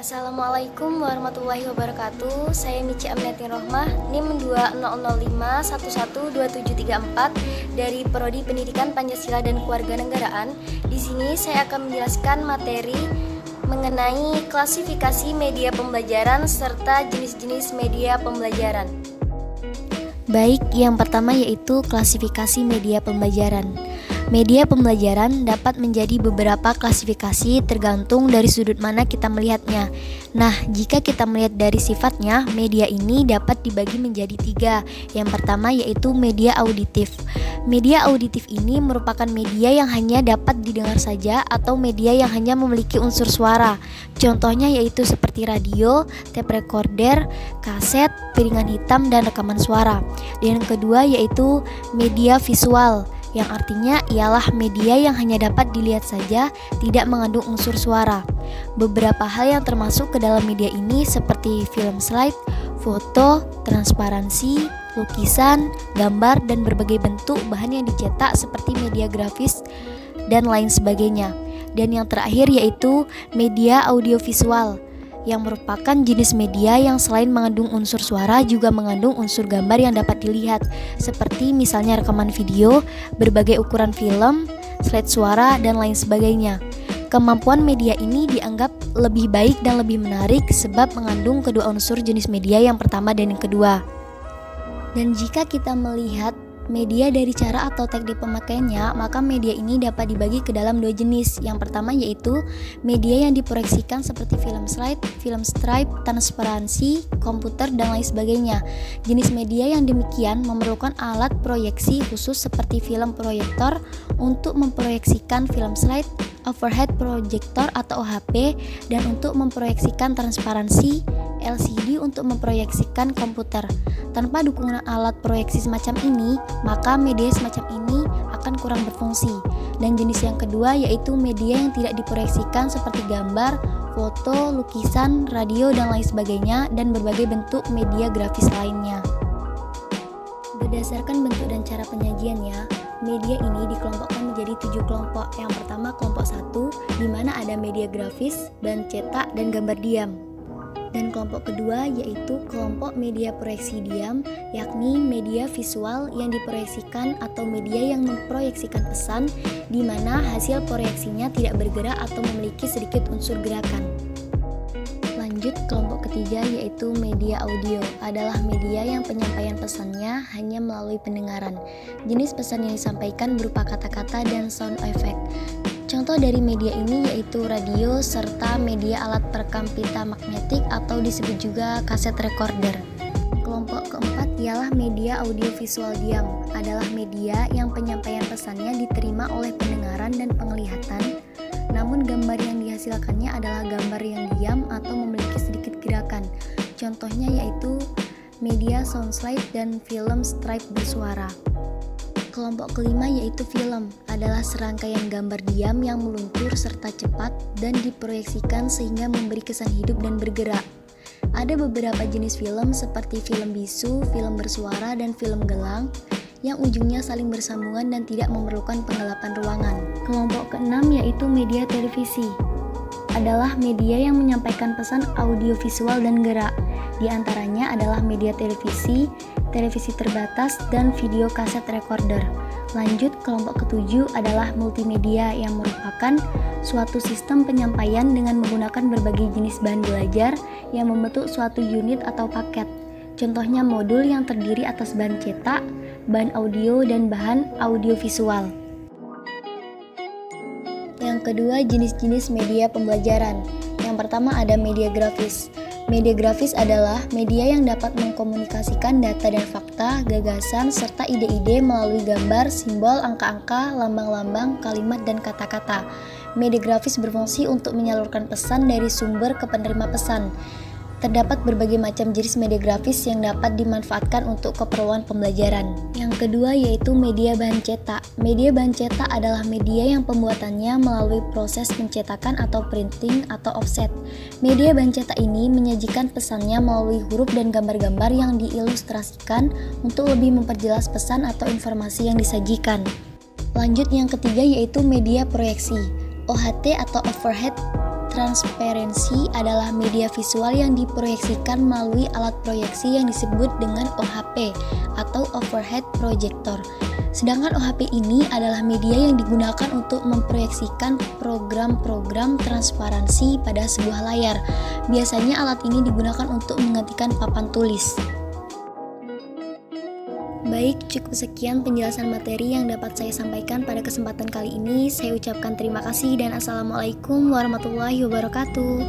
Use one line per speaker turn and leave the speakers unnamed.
Assalamualaikum warahmatullahi wabarakatuh. Saya Mici Aminatin Rohmah, NIM 2005112734 dari Prodi Pendidikan Pancasila dan Kewarganegaraan. Di sini saya akan menjelaskan materi mengenai klasifikasi media pembelajaran serta jenis-jenis media pembelajaran. Baik, yang pertama yaitu klasifikasi media pembelajaran. Media pembelajaran dapat menjadi beberapa klasifikasi tergantung dari sudut mana kita melihatnya. Nah, jika kita melihat dari sifatnya, media ini dapat dibagi menjadi 3. Yang pertama yaitu media auditif. Media auditif ini merupakan media yang hanya dapat didengar saja atau media yang hanya memiliki unsur suara. Contohnya yaitu seperti radio, tape recorder, kaset, piringan hitam, dan rekaman suara. Dan yang kedua yaitu media visual, yang artinya ialah media yang hanya dapat dilihat saja, tidak mengandung unsur suara. Beberapa hal yang termasuk ke dalam media ini seperti film slide, foto, transparansi, lukisan, gambar, dan berbagai bentuk bahan yang dicetak seperti media grafis dan lain sebagainya. Dan yang terakhir yaitu media audiovisual, yang merupakan jenis media yang selain mengandung unsur suara juga mengandung unsur gambar yang dapat dilihat, seperti misalnya rekaman video, berbagai ukuran film, slide suara, dan lain sebagainya. Kemampuan media ini dianggap lebih baik dan lebih menarik sebab mengandung kedua unsur jenis media yang pertama dan yang kedua. Dan jika kita melihat media dari cara atau teknik pemakaiannya, maka media ini dapat dibagi ke dalam 2 jenis. Yang pertama yaitu media yang diproyeksikan seperti film slide, film stripe, transparansi, komputer, dan lain sebagainya. Jenis media yang demikian memerlukan alat proyeksi khusus seperti film proyektor untuk memproyeksikan film slide, overhead projector atau OHP, dan untuk memproyeksikan transparansi, LCD untuk memproyeksikan komputer. Tanpa dukungan alat proyeksi semacam ini, maka media semacam ini akan kurang berfungsi. Dan jenis yang kedua yaitu media yang tidak diproyeksikan seperti gambar, foto, lukisan, radio, dan lain sebagainya, dan berbagai bentuk media grafis lainnya. Berdasarkan bentuk dan cara penyajiannya, media ini dikelompokkan menjadi 7 kelompok. Yang pertama kelompok 1, di mana ada media grafis, bahan cetak, dan gambar diam. Dan kelompok kedua yaitu kelompok media proyeksi diam, yakni media visual yang diproyeksikan atau media yang memproyeksikan pesan, di mana hasil proyeksinya tidak bergerak atau memiliki sedikit unsur gerakan. Lanjut, kelompok ketiga yaitu media audio, adalah media yang penyampaian pesannya hanya melalui pendengaran. Jenis pesan yang disampaikan berupa kata-kata dan sound effect. Contoh dari media ini yaitu radio serta media alat perekam pita magnetik atau disebut juga kaset recorder. Kelompok keempat ialah media audiovisual diam, adalah media yang penyampaian pesannya diterima oleh pendengaran dan penglihatan, namun gambar yang dihasilkannya adalah gambar yang diam atau memiliki sedikit gerakan. Contohnya yaitu media sound slide dan film stripe bersuara. Kelompok kelima yaitu film, adalah serangkaian gambar diam yang meluncur serta cepat dan diproyeksikan sehingga memberi kesan hidup dan bergerak. Ada beberapa jenis film seperti film bisu, film bersuara, dan film gelang yang ujungnya saling bersambungan dan tidak memerlukan penggelapan ruangan. Kelompok keenam yaitu media televisi, adalah media yang menyampaikan pesan audiovisual dan gerak. Di antaranya adalah media televisi, televisi terbatas, dan video kaset recorder. Lanjut, kelompok ketujuh adalah multimedia yang merupakan suatu sistem penyampaian dengan menggunakan berbagai jenis bahan belajar yang membentuk suatu unit atau paket. Contohnya modul yang terdiri atas bahan cetak, bahan audio, dan bahan audiovisual. Yang kedua, jenis-jenis media pembelajaran. Yang pertama ada media grafis. Media grafis adalah media yang dapat mengkomunikasikan data dan fakta, gagasan, serta ide-ide melalui gambar, simbol, angka-angka, lambang-lambang, kalimat, dan kata-kata. Media grafis berfungsi untuk menyalurkan pesan dari sumber ke penerima pesan. Terdapat berbagai macam jenis media grafis yang dapat dimanfaatkan untuk keperluan pembelajaran. Yang kedua yaitu media bahan cetak. Media bahan cetak adalah media yang pembuatannya melalui proses pencetakan atau printing atau offset. Media bahan cetak ini menyajikan pesannya melalui huruf dan gambar-gambar yang diilustrasikan untuk lebih memperjelas pesan atau informasi yang disajikan. Lanjut, yang ketiga yaitu media proyeksi. OHT atau overhead Transparansi adalah media visual yang diproyeksikan melalui alat proyeksi yang disebut dengan OHP atau overhead projector. Sedangkan OHP ini adalah media yang digunakan untuk memproyeksikan program-program transparansi pada sebuah layar. Biasanya alat ini digunakan untuk menggantikan papan tulis. Baik, cukup sekian penjelasan materi yang dapat saya sampaikan pada kesempatan kali ini. Saya ucapkan terima kasih dan assalamualaikum warahmatullahi wabarakatuh.